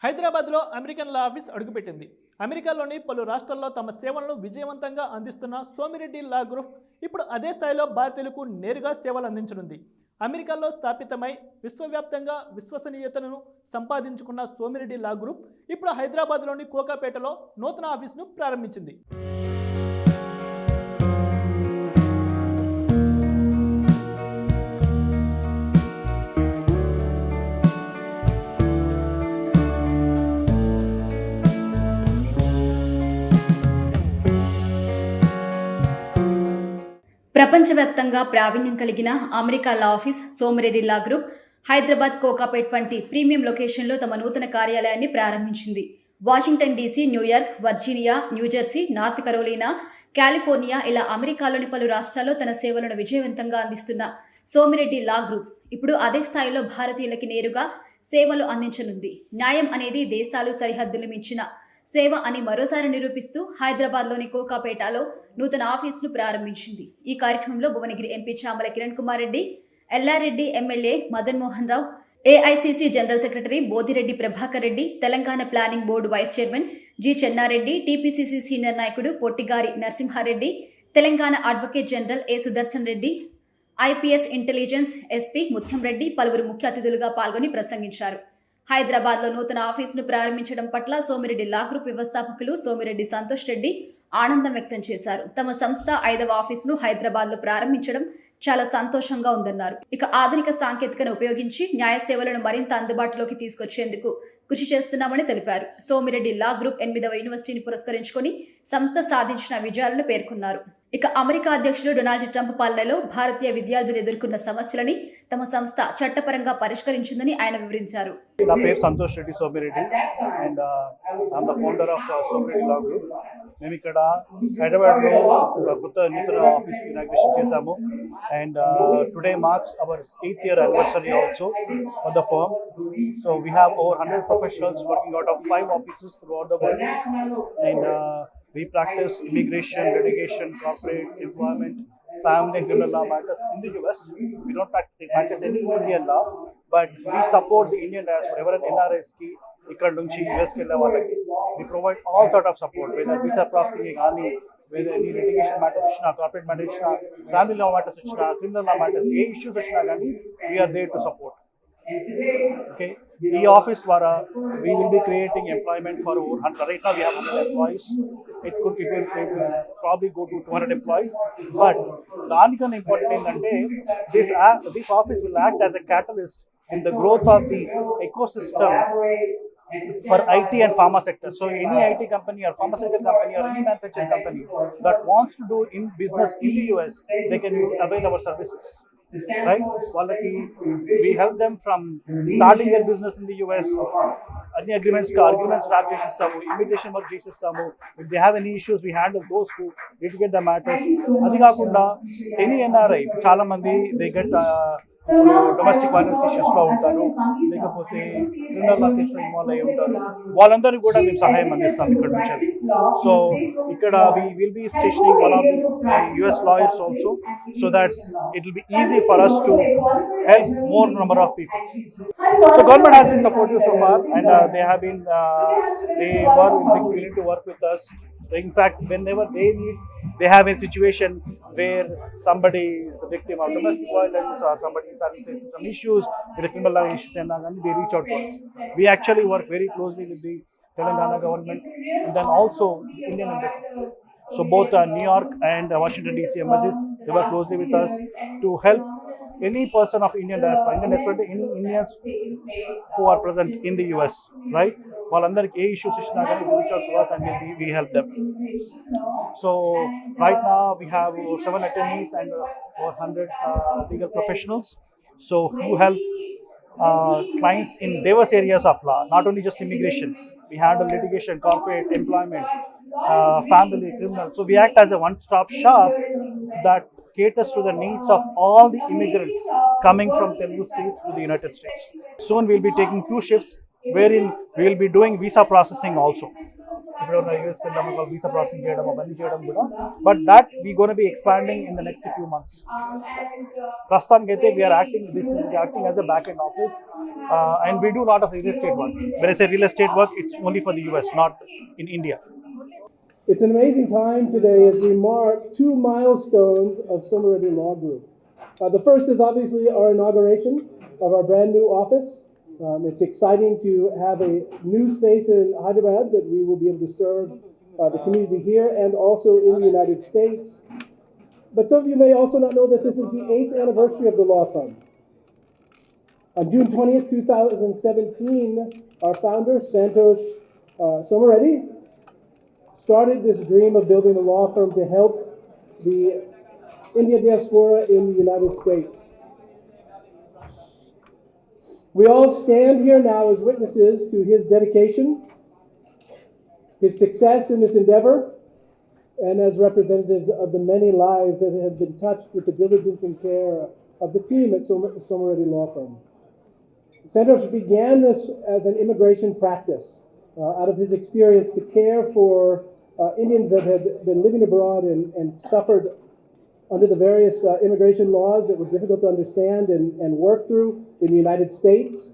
హైదరాబాద్లో అమెరికన్ లా ఆఫీస్ అడుగుపెట్టింది. అమెరికాలోని పలు రాష్ట్రాల్లో తమ సేవలను విజయవంతంగా అందిస్తున్న సోమిరెడ్డి లా గ్రూప్ ఇప్పుడు అదే స్థాయిలో భారతీయులకు నేరుగా సేవలు అందించనుంది. అమెరికాలో స్థాపితమై విశ్వవ్యాప్తంగా విశ్వసనీయతను సంపాదించుకున్న సోమిరెడ్డి లా గ్రూప్ ఇప్పుడు హైదరాబాద్లోని కోకాపేటలో నూతన ఆఫీసును ప్రారంభించింది. ప్రపంచవ్యాప్తంగా ప్రావీణ్యం కలిగిన America law office Somireddy law group Hyderabad Kokapet వంటి ప్రీమియం లొకేషన్లో తమ నూతన కార్యాలయాన్ని ప్రారంభించింది. Washington DC, New York, Virginia, New Jersey, North Carolina, California ఇలా అమెరికాలోని పలు రాష్ట్రాల్లో తన సేవలను విజయవంతంగా అందిస్తున్న సోమిరెడ్డి లా గ్రూప్ ఇప్పుడు అదే స్థాయిలో భారతీయులకి నేరుగా సేవలు అందించనుంది. న్యాయం అనేది దేశాలు సరిహద్దులు మించిన సేవ అని మరోసారి నిరూపిస్తూ హైదరాబాద్లోని కోకాపేటలో నూతన ఆఫీసును ప్రారంభించింది. ఈ కార్యక్రమంలో Bhuvanagiri MP Chamala Kiran Kumar Reddy, Yellareddy MLA Madan Mohan Rao, AICC general secretary Bodhireddy Prabhakar Reddy, Telangana planning board vice chairman G Chennareddy, TPCC senior నాయకుడు Pottigari Narasimhareddy, Telangana advocate general A Sudarshan Reddy, IPS intelligence SP Mutyam Reddy పలువురు ముఖ్య అతిథులుగా పాల్గొని ప్రసంగించారు. హైదరాబాద్లో నూతన ఆఫీసును ప్రారంభించడం పట్ల సోమిరెడ్డి లా గ్రూప్ వ్యవస్థాపకులు సోమిరెడ్డి సంతోష్ రెడ్డి ఆనందం వ్యక్తం చేశారు. తమ సంస్థ 5వ ఆఫీసును హైదరాబాద్లో ప్రారంభించడం చాలా సంతోషంగా ఉందన్నారు. ఇక ఆధునిక సాంకేతికను ఉపయోగించి న్యాయ సేవలను మరింత అందుబాటులోకి తీసుకొచ్చేందుకు కృషి చేస్తున్నామని తెలిపారు. సోమిరెడ్డి లా గ్రూప్ 8వ యూనివర్సిటీని పురస్కరించుకొని సంస్థ సాధించిన విజయాలను పేర్కొన్నారు. ఇక అమెరికా అధ్యక్షుడు డొనాల్డ్ ట్రంప్ పాలనలో భారతీయ విద్యార్థులు ఎదుర్కొన్న సమస్యలని తమ సంస్థ చట్టపరంగా పరిష్కరించిందని ఆయన వివరించారు. నా పేరు Santosh Reddy Somireddy and I'm the founder of Somireddy law group. మేము ఇక్కడ హైదరాబాద్లో కొత్త నూతన ఆఫీస్ ఇనాగ్రేషన్ చేశాము and today marks our 8th year anniversary also for the firm. So we have over 100 professionals working out of 5 offices throughout the world and we practice immigration, litigation, corporate, employment, family and criminal law matters in the US. We don't practice any Indian law, but we support the Indian diaspora. Everyone NRIs ki ఇక్కడ నుంచి యూఎస్కి వెళ్ళే వాళ్ళకి we provide all sort of support, whether visa processing కానీ, whether any litigation matters వచ్చినా, corporate matters వచ్చినా, family law matters వచ్చినా, criminal law matters, ఏ issues వచ్చినా కానీ we are there to support. Okay, ఈ ఆఫీస్ ద్వారా we will be creating employment for over 100. Right now we have 100 employees. It will probably go to 200 employees. But దానికన్నా important ఏంటంటే this office will act as a catalyst in the growth of the ecosystem for IT and pharma sector. So any IT company or pharmaceutical company or any manufacturing company that wants to do in business in the US, they can avail our services. Right? We help them from starting their business in the US. Any agreements draft చేసిస్తాము, immigration work చేసిస్తాము. If they have any issues, we handle those who litigate the matters. అది కాకుండా any NRI, చాలా మంది they get domestic violence ఇష్యూస్లో ఉంటారు, లేకపోతే criminal లా కేసులో involve అయ్యి ఉంటారు. వాళ్ళందరికీ కూడా మేము సహాయం అందిస్తాం ఇక్కడ నుంచి. సో ఇక్కడ we will be stationing one of the US lawyers also, so that it will be easy for us to help more number of people. So government has been supportive so far and they were willing to work with us. In fact, whenever they have a situation where somebody is a victim of domestic violence or somebody is having some issues with the criminal law issues, and they reach out to us. We actually work very closely with the Telangana government and then also Indian embassies. So both New York and Washington DC embassies, they work closely with us to help any person of Indian diaspora, any Indians who are present in the US, right? వాళ్ళందరికీ ఏ issues ఇచ్చినా కానీ reach out to us and we help them. So right now we have 7 attorneys and over 100 legal professionals, so who help clients in diverse areas of law, not only just immigration. We handle litigation, corporate, employment, family, criminal. So we act as a one-stop shop that caters to the needs of all the immigrants coming from Telugu states to the United States. Soon we'll be taking 2 shifts wherein we will be doing visa processing also. US visa processing but that we're going to be expanding in the next few months. We are acting as a back-end office, and we do a lot of real estate work. When I say real estate work, it's only for the US, not in India. It's an amazing time today as we mark 2 milestones of Somareddy Law Group. The first is obviously our inauguration of our brand new office. It's exciting to have a new space in Hyderabad that we will be able to serve the community here and also in the United States. But some of you may also not know that this is the 8th anniversary of the law firm. On June 20th, 2017, our founder, Santosh Somareddy, started this dream of building a law firm to help the Indian diaspora in the United States. We all stand here now as witnesses to his dedication, his success in this endeavor, and as representatives of the many lives that have been touched with the diligence and care of the team at Somareddy Law Firm. Santosh began this as an immigration practice out of his experience to care for Indians that had been living abroad and suffered under the various immigration laws that were difficult to understand and work through in the United States.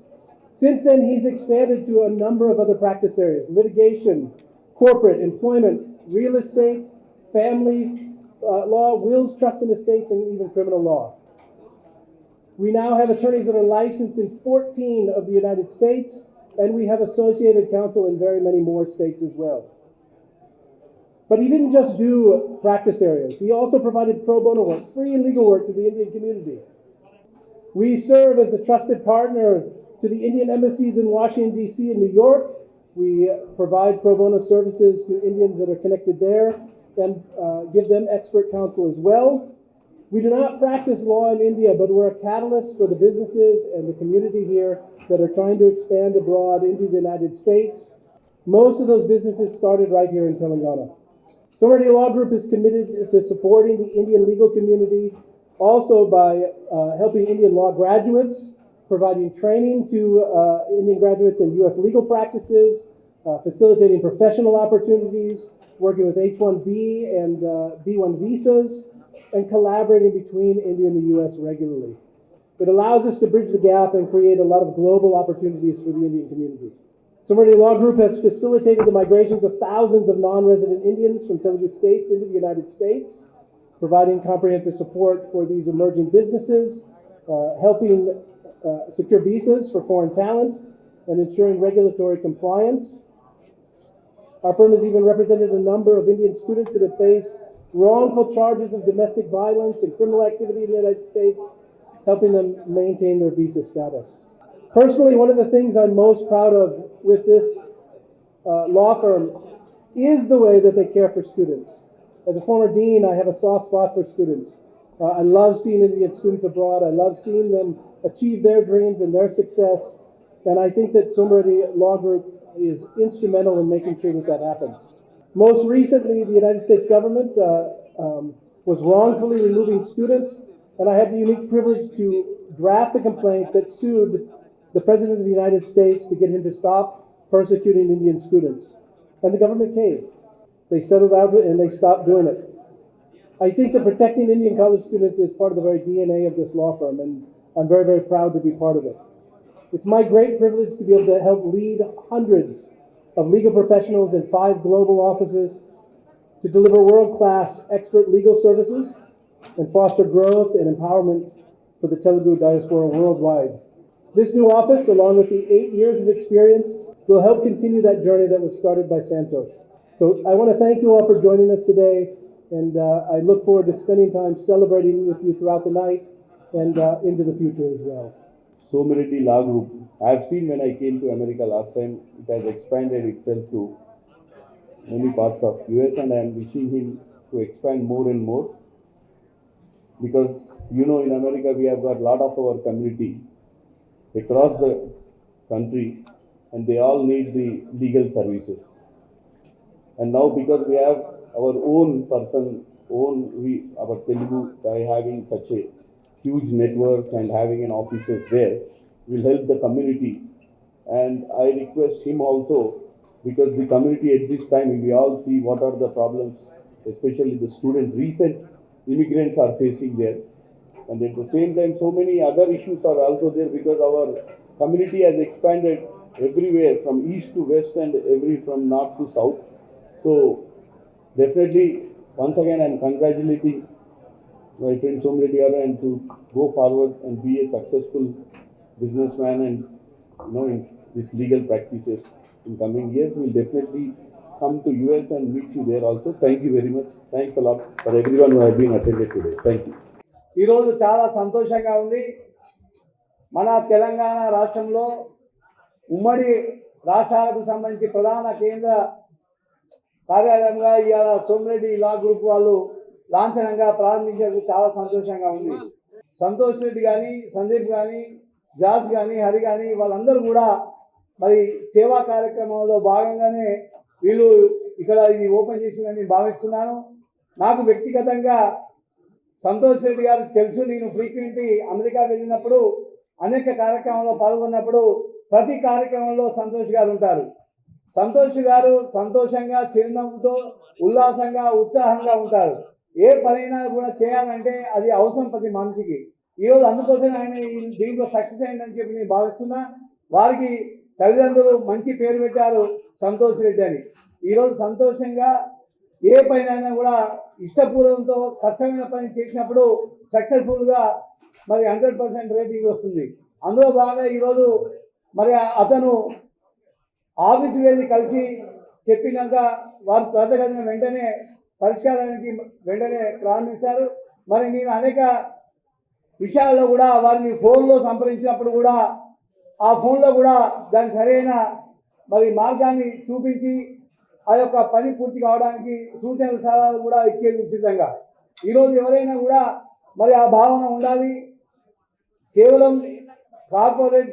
Since then, he's expanded to a number of other practice areas: litigation, corporate, employment, real estate, family law, wills, trusts and estates, and even criminal law. We now have attorneys that are licensed in 14 of the United States, and we have associated counsel in very many more states as well. But he didn't just do practice areas. He also provided pro bono work, free legal work to the Indian community. We serve as a trusted partner to the Indian embassies in Washington, D.C. and New York. We provide pro bono services to Indians that are connected there and give them expert counsel as well. We do not practice law in India, but we're a catalyst for the businesses and the community here that are trying to expand abroad into the United States. Most of those businesses started right here in Telangana. Somareddy Law Group is committed to supporting the Indian legal community also by helping Indian law graduates, providing training to Indian graduates in U.S. legal practices, facilitating professional opportunities, working with H-1B and B-1 visas, and collaborating between India and the U.S. regularly. It allows us to bridge the gap and create a lot of global opportunities for the Indian community. Somareddy Law Group has facilitated the migrations of thousands of non-resident Indians from Telugu states into the United States, providing comprehensive support for these emerging businesses, helping secure visas for foreign talent, and ensuring regulatory compliance. Our firm has even represented a number of Indian students that have faced wrongful charges of domestic violence and criminal activity in the United States, helping them maintain their visa status. Personally, one of the things I'm most proud of with this law firm is the way that they care for students. As a former dean, I have a soft spot for students. I love seeing Indian students abroad. I love seeing them achieve their dreams and their success. And I think that Somareddy Law Group is instrumental in making sure that that happens. Most recently, the United States government was wrongfully removing students, and I had the unique privilege to draft a complaint that sued the President of the United States to get him to stop persecuting Indian students. And the government caved. They settled out and they stopped doing it. I think that protecting Indian college students is part of the very DNA of this law firm, and I'm very, very proud to be part of it. It's my great privilege to be able to help lead hundreds of legal professionals in 5 global offices to deliver world-class expert legal services and foster growth and empowerment for the Telugu diaspora worldwide. This new office, along with the 8 years of experience, will help continue that journey that was started by Santosh. So I want to thank you all for joining us today, and I look forward to spending time celebrating with you throughout the night and into the future as well. Somareddy Law Group. I have seen when I came to America last time, it has expanded itself to many parts of US, and I am wishing him to expand more and more, because in America we have got a lot of our community across the country, and they all need the legal services. And now because we have our own person, our Telugu by having such a huge network and having an offices there will help the community and I request him also, because the community at this time, we all see what are the problems, especially the students, recent immigrants are facing there. And at the same time, so many other issues are also there, because our community has expanded everywhere from east to west and from north to south. So definitely, once again, I am congratulating my friend Somireddy Garu, and to go forward and be a successful businessman, and in these legal practices in coming years. We'll definitely come to US and meet you there also. Thank you very much. Thanks a lot for everyone who have been attended today. Thank you. ఈరోజు చాలా సంతోషంగా ఉంది. మన తెలంగాణ రాష్ట్రంలో ఉమ్మడి రాష్ట్రాలకు సంబంధించి ప్రధాన కేంద్ర కార్యాలయంగా ఇవాళ సోమిరెడ్డి లా గ్రూప్ వాళ్ళు లాంఛనంగా ప్రారంభించేందుకు చాలా సంతోషంగా ఉంది. సంతోష్ రెడ్డి కానీ, సందీప్ కానీ, జాస్ కానీ, హరి కానీ వాళ్ళందరూ కూడా మరి సేవా కార్యక్రమంలో భాగంగానే వీళ్ళు ఇక్కడ ఇది ఓపెన్ చేసిందని భావిస్తున్నాను. నాకు వ్యక్తిగతంగా సంతోష్ రెడ్డి గారు తెలుసు. నేను ఫ్రీక్వెంట్లీ అమెరికా వెళ్ళినప్పుడు అనేక కార్యక్రమంలో పాల్గొన్నప్పుడు ప్రతి కార్యక్రమంలో సంతోష్ గారు ఉంటారు. సంతోష్ గారు సంతోషంగా, చిరునవ్వుతో, ఉల్లాసంగా, ఉత్సాహంగా ఉంటారు. ఏ పనైనా కూడా చేయాలంటే అది అవసరం ప్రతి మనిషికి. ఈరోజు అందుకోసం ఆయన దీంట్లో సక్సెస్ అయిందని చెప్పి నేను భావిస్తున్నా. వారికి తల్లిదండ్రులు మంచి పేరు పెట్టారు సంతోష్ రెడ్డి అని. ఈరోజు సంతోషంగా ఏ పైన కూడా ఇష్టపూర్వకంతో కష్టమైన పని చేసినప్పుడు సక్సెస్ఫుల్గా మరి 100% రేటింగ్ వస్తుంది. అందులో భాగంగా ఈరోజు మరి అతను ఆఫీస్కి వెళ్ళి కలిసి చెప్పినాక వారు త్వరితగతిన వెంటనే పరిష్కారానికి వెంటనే ప్రారంభిస్తారు. మరి నేను అనేక విషయాల్లో కూడా వారిని ఫోన్లో సంప్రదించినప్పుడు కూడా ఆ ఫోన్లో కూడా దాని సరైన మరి మార్గాన్ని చూపించి ఆ యొక్క పని పూర్తి కావడానికి సూచనలు సలహాలు కూడా ఇచ్చేది ఉచితంగా. ఈరోజు ఎవరైనా కూడా మరి ఆ భావన ఉండాలి. కేవలం కార్పొరేట్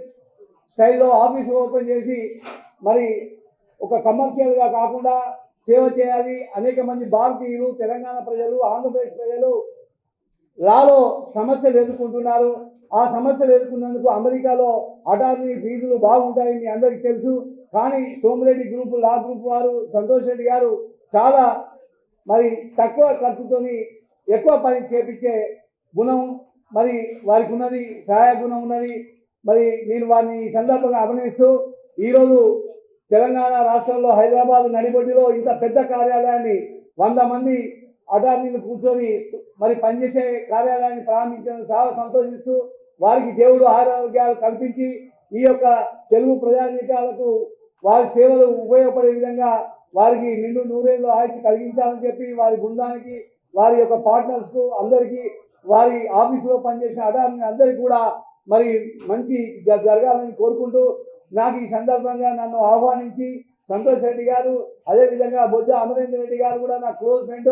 స్టైల్లో ఆఫీస్ ఓపెన్ చేసి మరి ఒక కమర్షియల్గా కాకుండా సేవ చేయాలి. అనేక మంది భారతీయులు, తెలంగాణ ప్రజలు, ఆంధ్రప్రదేశ్ ప్రజలు లాలో సమస్యలు ఎదుర్కొంటున్నారు. ఆ సమస్యలు ఎదుర్కొన్నందుకు అమెరికాలో అటార్నీ ఫీజులు బాగుంటాయి, మీ అందరికీ తెలుసు. కానీ సోమిరెడ్డి గ్రూప్, లా గ్రూప్ వారు, సంతోష్ రెడ్డి గారు చాలా మరి తక్కువ ఖర్చుతోని ఎక్కువ పని చేపించే గుణం మరి వారికి ఉన్నది, సహాయ గుణం ఉన్నది. మరి నేను వారిని ఈ సందర్భంగా అభినందిస్తూ ఈరోజు తెలంగాణ రాష్ట్రంలో హైదరాబాద్ నడిబొడ్డులో ఇంత పెద్ద కార్యాలయాన్ని 100 మంది అటార్నీలు కూర్చొని మరి పనిచేసే కార్యాలయాన్ని ప్రారంభించడం చాలా సంతోషిస్తూ వారికి దేవుడు ఆరోగ్యాలు కల్పించి ఈ యొక్క తెలుగు ప్రజానీకాలకు వారి సేవలు ఉపయోగపడే విధంగా వారికి నిండు నూరేళ్ళు ఆయుష్ కలిగించాలని చెప్పి వారి బృందానికి, వారి యొక్క పార్ట్నర్స్కు అందరికీ, వారి ఆఫీసులో పనిచేసిన అటార్నీ అందరికీ కూడా మరి మంచి జరగాలని కోరుకుంటూ నాకు ఈ సందర్భంగా నన్ను ఆహ్వానించి సంతోష్ రెడ్డి గారు, అదేవిధంగా బొజ్జ అమరేందర్ రెడ్డి గారు కూడా నా క్లోజ్ ఫ్రెండ్,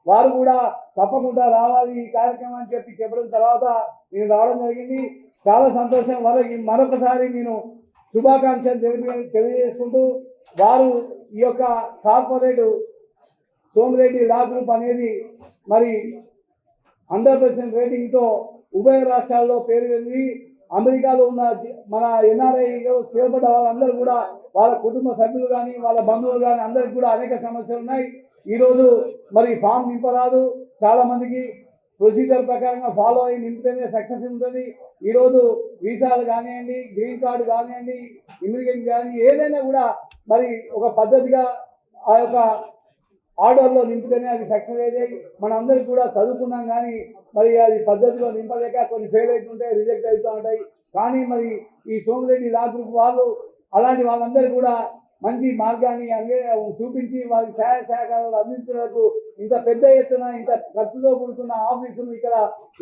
వారు కూడా తప్పకుండా రావాలి ఈ కార్యక్రమం అని చెప్పడం తర్వాత నేను రావడం జరిగింది. చాలా సంతోషం. వారికి మరొకసారి నేను శుభాకాంక్షలు తెలియజేసుకుంటూ వారు ఈ యొక్క కార్పొరేట్ సోమిరెడ్డి లా గ్రూప్ అనేది మరి 100% రేటింగ్తో ఉభయ రాష్ట్రాల్లో పేరు వెళ్ళి అమెరికాలో ఉన్న మన ఎన్ఆర్ఐలో స్థిరపడ్డ వాళ్ళందరూ కూడా వాళ్ళ కుటుంబ సభ్యులు కానీ, వాళ్ళ బంధువులు కానీ అందరికి కూడా అనేక సమస్యలు ఉన్నాయి. ఈరోజు మరి ఫామ్ నింపరాదు, చాలా మందికి ప్రొసీజర్ ప్రకారంగా ఫాలో అయ్యి నింపితేనే సక్సెస్ ఉంటుంది. ఈరోజు వీసాలు కానివ్వండి, గ్రీన్ కార్డు కానివ్వండి, ఇమిగ్రేషన్ కానీ ఏదైనా కూడా మరి ఒక పద్ధతిగా ఆ యొక్క ఆర్డర్లో నింపితేనే అవి సక్సెస్ అయ్యాయి. మనందరికీ కూడా చదువుకున్నాం కానీ మరి అది పద్ధతిలో నింపలేక కొన్ని ఫెయిల్ అవుతుంటాయి, రిజెక్ట్ అవుతూ ఉంటాయి. కానీ మరి ఈ సోమిరెడ్డి లా గ్రూప్ వాళ్ళు అలాంటి వాళ్ళందరూ కూడా మంచి మార్గాన్ని చూపించి వారికి సహాయ సహకారాలు అందించడానికి ఇంత పెద్ద ఎత్తున ఇంత ఖర్చుతో కూడుకున్న ఆఫీసును ఇక్కడ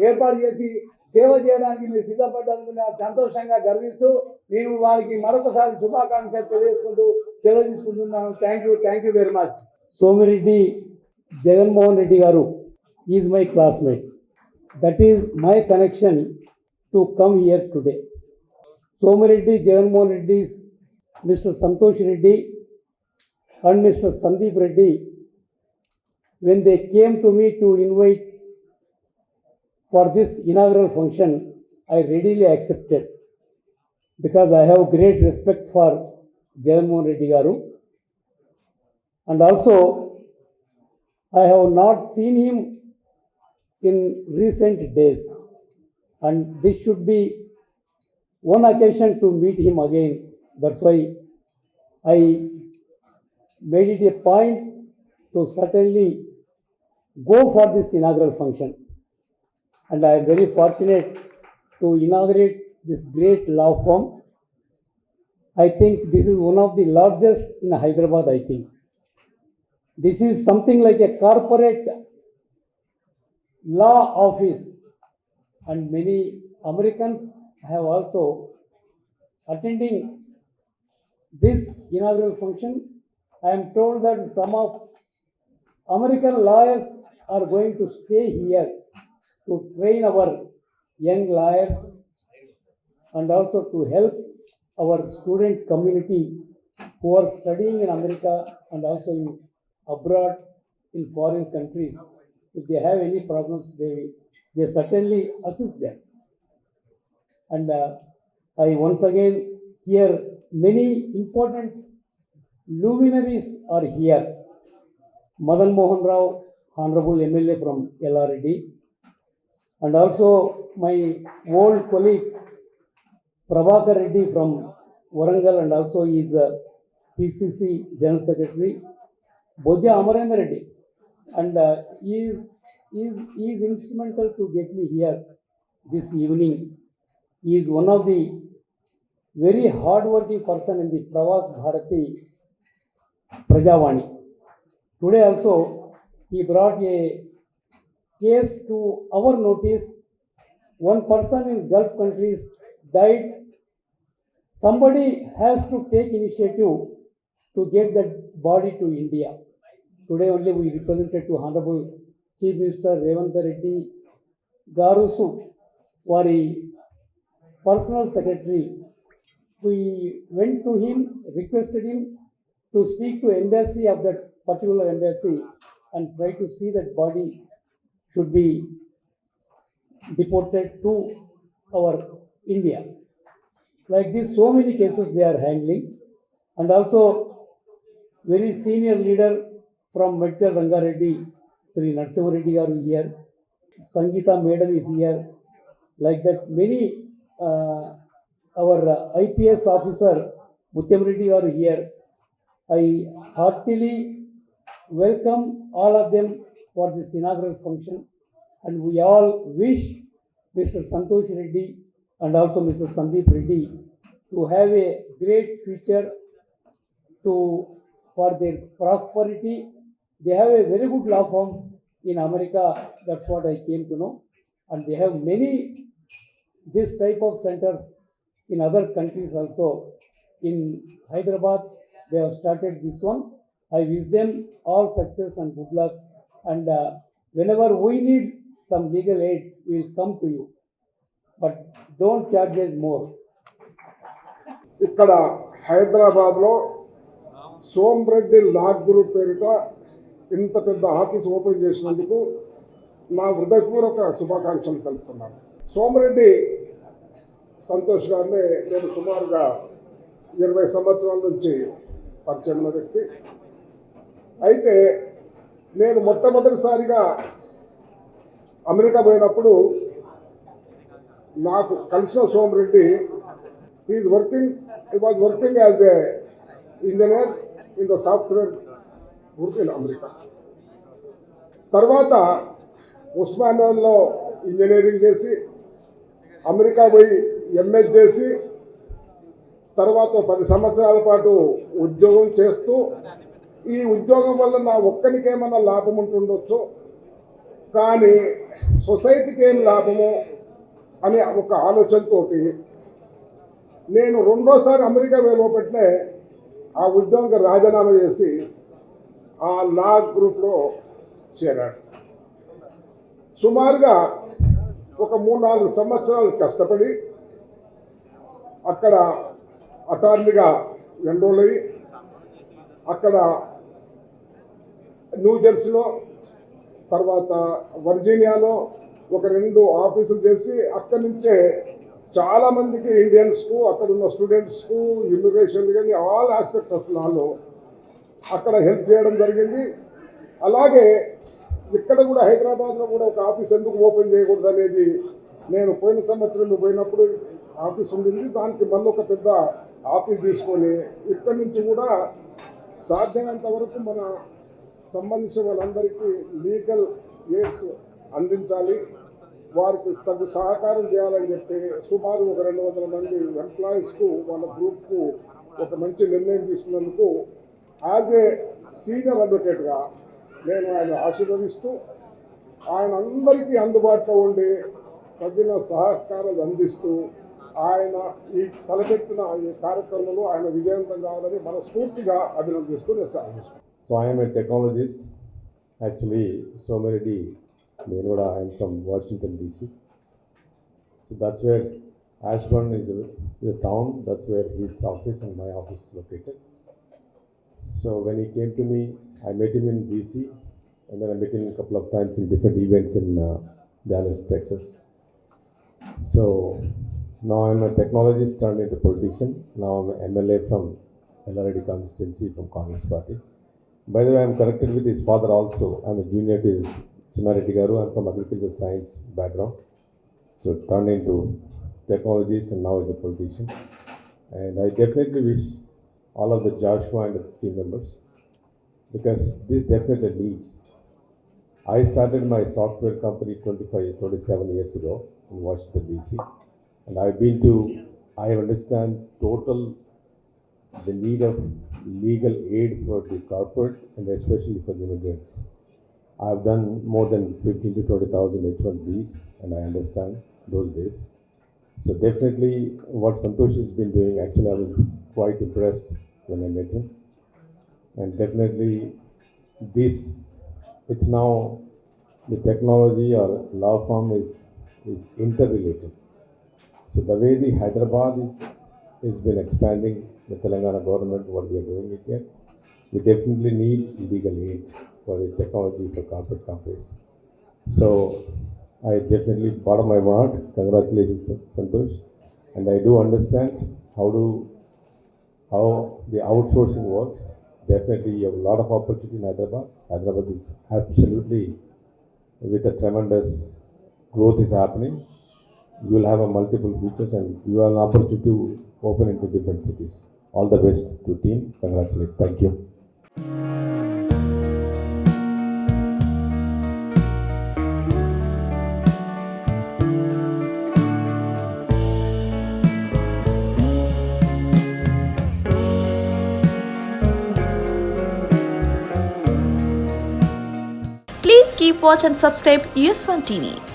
ఏర్పాటు చేసి సేవ చేయడానికి మీరు సిద్ధపడ్డందుకు నాకు సంతోషంగా గర్విస్తూ నేను వారికి మరొకసారి శుభాకాంక్షలు తెలియజేసుకుంటూ సెలవు తీసుకుంటున్నాను. Thank you very much. Somireddy Jaganmohan Reddy Garu is my classmate. That is my connection to come here today. Somireddy Jaganmohan Reddy, Mr. Santosh Reddy and Mr. Sandeep Reddy, when they came to me to invite for this inaugural function, I readily accepted. because I have great respect for Jagan Mohan Reddy Garu, and also I have not seen him in recent days, and this should be one occasion to meet him again. That's why I made it a point to certainly go for this inaugural function, and I am very fortunate to inaugurate this great law firm. I think this is one of the largest in Hyderabad. I think this is something like a corporate law office, and many Americans have also attending this inaugural function. I am told that some of American lawyers are going to stay here to train our young lawyers and also to help our student community who are studying in America and also in abroad in foreign countries. If they have any problems, they certainly assist them. And I once again hear many important luminaries are here. Madan Mohan Rao, Honorable MLA from LRD, and also my old colleague Prabhakar Reddy from Warangal, and also he is PCC General Secretary, Boja Amarendra Reddy, and he is instrumental to get me here this evening. He is one of the very hard-working person in the Pravas Bharati Prajavani. Today also he brought a case to our notice. One person in Gulf countries died. Somebody has to take initiative to get that body to India. Today only we represented to Honorable Chief Minister Revant Reddy Garusu, Vari personal secretary. We went to him, requested him to speak to embassy of that particular embassy and try to see that body should be deported to our India. Like this, so many cases they are handling, and also very senior leader from Medchal Rangareddy, Sri Narsimha Reddy Garu here, Sangeeta Madam is here. Like that, many our IPS officer Mutyam Reddy Garu here. I heartily welcome all of them for this inaugural function, and we all wish Mr. Santosh Reddy and also Mr. Sandeep Reddy to have a great future for their prosperity. They have a very good law firm in America, that's what I came to know, and they have many this type of centers in other countries also. In Hyderabad, they have started this one. I wish them all success and good luck, and whenever we need some legal aid, we will come to you, but don't charge us more. ఇక్కడ హైదరాబాద్లో Somireddy law group పేరిట ఇంత పెద్ద office open చేసినందుకు నా హృదయపూర్వక శుభాకాంక్షలు తెలుపుతున్నాను. సోమిరెడ్డి సంతోష్ గారిని నేను సుమారుగా 20 సంవత్సరాల నుంచి పరిచయం ఉన్న వ్యక్తి. అయితే నేను మొట్టమొదటిసారిగా అమెరికా పోయినప్పుడు నాకు కలిసిన Somireddy he was working as a engineer in the software group in America. తర్వాత ఉస్మానియాలో ఇంజనీరింగ్ చేసి అమెరికా పోయి ఎంఎస్ చేసి తర్వాత 10 సంవత్సరాల పాటు ఉద్యోగం చేస్తూ ఈ ఉద్యోగం వల్ల నా ఒక్కరికి ఏమైనా లాభం ఉంటుండొచ్చు, కానీ సొసైటీకి ఏం లాభము అనే ఒక ఆలోచనతోటి నేను రెండోసారి అమెరికా లోపట్నే ఆ ఉద్యోగం రాజీనామా చేసి ఆ లా గ్రూప్లో చేరాడు. సుమారుగా ఒక 3-4 సంవత్సరాలు కష్టపడి అక్కడ అటార్నీగా ఎన్రోల్ అయ్యి అక్కడ న్యూ జెర్సీలో తర్వాత వర్జీనియాలో ఒక 2 ఆఫీసులు చేసి అక్కడి నుంచే చాలా మందికి ఇండియన్స్కు అక్కడ ఉన్న స్టూడెంట్స్కు ఇమిగ్రేషన్ కానీ ఆల్ ఆస్పెక్ట్స్ ఆఫ్ లాలో అక్కడ హెల్ప్ చేయడం జరిగింది. అలాగే ఇక్కడ కూడా హైదరాబాద్లో కూడా ఒక ఆఫీస్ ఎందుకు ఓపెన్ చేయకూడదు అనేది నేను పోయిన సంవత్సరం పోయినప్పుడు ఆఫీస్ ఉండింది. దానికి మళ్ళీ ఒక పెద్ద ఆఫీస్ తీసుకొని ఇక్కడి నుంచి కూడా సాధ్యమైనంత వరకు మన సంబంధించిన వాళ్ళందరికీ లీగల్ ఎయిడ్స్ అందించాలి, వారికి తగు సహకారం చేయాలని చెప్పి సుమారు ఒక 200 మంది ఎంప్లాయీస్కు వాళ్ళ గ్రూప్కు ఒక మంచి నిర్ణయం తీసుకున్నందుకు యాజ్ ఏ సీనియర్ అడ్వకేట్గా నేను ఆయన ఆశీర్వదిస్తూ ఆయన అందరికీ అందుబాటులో ఉండి తగిన సహకారాలు అందిస్తూ ఆయన ఈ తలపెట్టిన ఈ కార్యక్రమంలో ఆయన విజయవంతం కావాలని మనస్ఫూర్తిగా అభినందిస్తూ నేను సాధిస్తున్నాను. So I am a technologist. Actually, Somireddy, I am from Washington DC. So that's where Ashburn is the town. That's where his office and my office is located. So when he came to me, I met him in DC, and then I met him a couple of times in different events in Dallas, Texas. So now I'm a technologist turned into politician. Now I'm an MLA from LRD constituency from Congress Party. By the way, I'm connected with his father also. I'm a junior to Chinnareddy Garu. I'm from agriculture science background. So turned into technologist and now is a politician. And I definitely wish all of the Joshua and the team members, because this definitely needs. I started my software company 27 years ago in Washington DC, and I understand the need of legal aid for the corporate and especially for the immigrants. I've done more than 15 to 20,000 H1Bs, and I understand those days. So definitely what Santosh has been doing, actually I was quite impressed when I met him. And definitely it's now the technology or law firm is interrelated. So the way the Hyderabad is been expanding, the Telangana government, what we are doing it here, we definitely need legal aid for the technology for corporate companies. So I definitely, bottom of my heart, congratulations Santosh, and I do understand how the outsourcing works. Definitely you have a lot of opportunity in Hyderabad. Hyderabad is absolutely with a tremendous growth is happening. You will have a multiple features and you have an opportunity to open into different cities. All the best to team. Congratulations. Thank you. Please keep watch and subscribe US1 TV.